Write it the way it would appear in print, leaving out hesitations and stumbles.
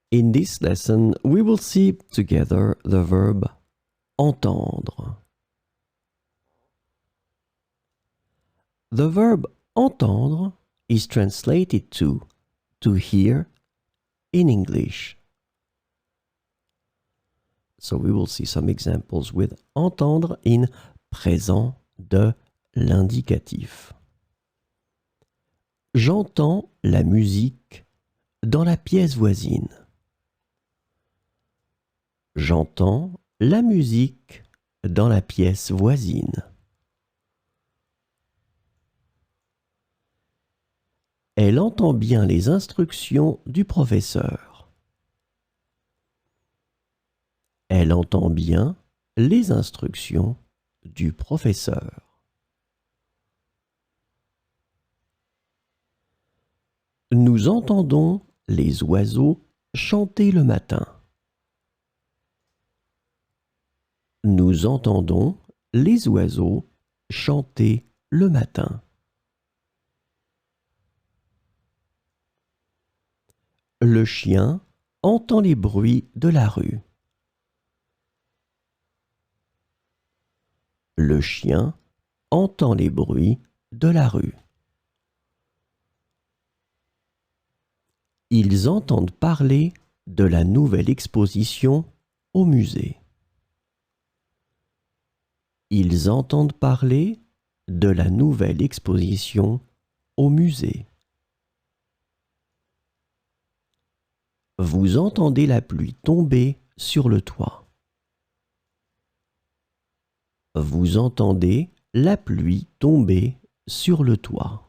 In this lesson, we will see together the verb entendre. The verb entendre is translated to hear in English. So we will see some examples with entendre in présent de l'indicatif. J'entends la musique dans la pièce voisine. J'entends la musique dans la pièce voisine. Elle entend bien les instructions du professeur. Elle entend bien les instructions du professeur. Nous entendons les oiseaux chanter le matin. Nous entendons les oiseaux chanter le matin. Le chien entend les bruits de la rue. Le chien entend les bruits de la rue. Ils entendent parler de la nouvelle exposition au musée. Ils entendent parler de la nouvelle exposition au musée. Vous entendez la pluie tomber sur le toit. Vous entendez la pluie tomber sur le toit.